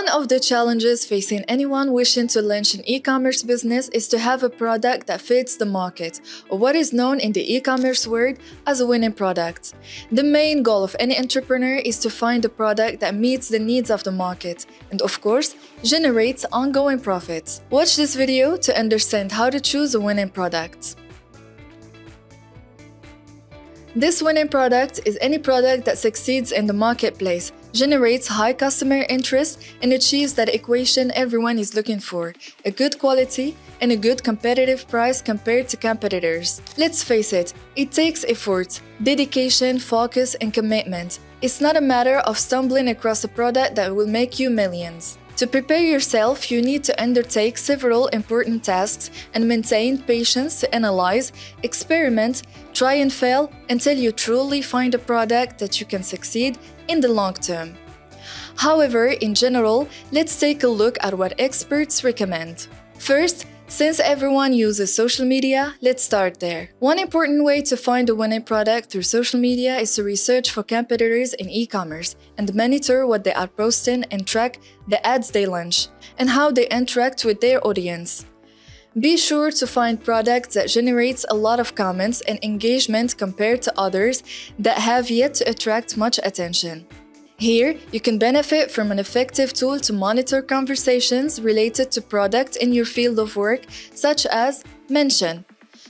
One of the challenges facing anyone wishing to launch an e-commerce business is to have a product that fits the market, or what is known in the e-commerce world as a winning product. The main goal of any entrepreneur is to find a product that meets the needs of the market and, of course, generates ongoing profits. Watch this video to understand how to choose a winning product. This winning product is any product that succeeds in the marketplace, generates high customer interest, and achieves that equation everyone is looking for: a good quality and a good competitive price compared to competitors. Let's face it, it takes effort, dedication, focus, and commitment. It's not a matter of stumbling across a product that will make you millions. To prepare yourself, you need to undertake several important tasks and maintain patience to analyze, experiment, try and fail until you truly find a product that you can succeed in the long term. However, in general, let's take a look at what experts recommend. First, since everyone uses social media, let's start there. One important way to find a winning product through social media is to research for competitors in e-commerce and monitor what they are posting and track the ads they launch and how they interact with their audience. Be sure to find products that generate a lot of comments and engagement compared to others that have yet to attract much attention. Here, you can benefit from an effective tool to monitor conversations related to product in your field of work, such as Mention.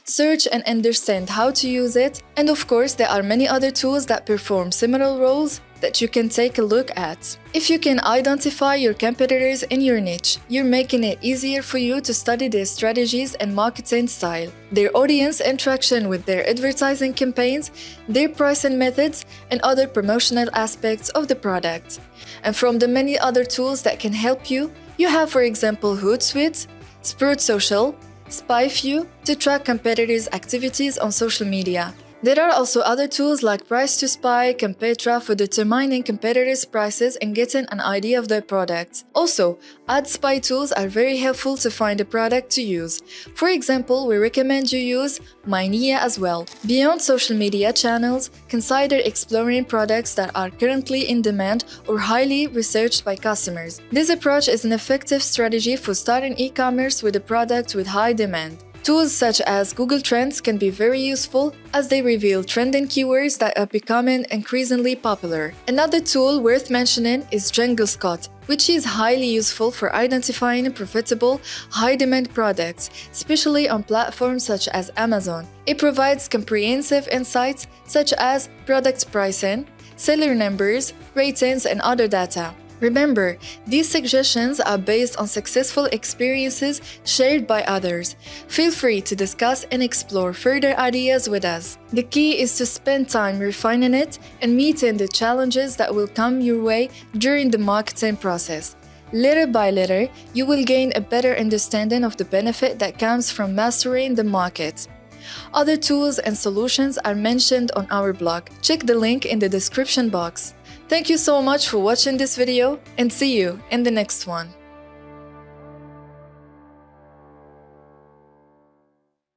Search and understand how to use it, and of course, there are many other tools that perform similar roles that you can take a look at. If you can identify your competitors in your niche, you're making it easier for you to study their strategies and marketing style, their audience interaction with their advertising campaigns, their pricing methods, and other promotional aspects of the product. And from the many other tools that can help you, you have, for example, Hootsuite, Sprout Social, SpyFew to track competitors' activities on social media. There are also other tools like Price2Spy, Competra for determining competitors' prices and getting an idea of their products. Also, ad spy tools are very helpful to find a product to use. For example, we recommend you use Mynia as well. Beyond social media channels, consider exploring products that are currently in demand or highly researched by customers. This approach is an effective strategy for starting e-commerce with a product with high demand. Tools such as Google Trends can be very useful as they reveal trending keywords that are becoming increasingly popular. Another tool worth mentioning is JungleScout, which is highly useful for identifying profitable, high-demand products, especially on platforms such as Amazon. It provides comprehensive insights such as product pricing, seller numbers, ratings, and other data. Remember, these suggestions are based on successful experiences shared by others. Feel free to discuss and explore further ideas with us. The key is to spend time refining it and meeting the challenges that will come your way during the marketing process. Little by little, you will gain a better understanding of the benefit that comes from mastering the market. Other tools and solutions are mentioned on our blog. Check the link in the description box. Thank you so much for watching this video and see you in the next one.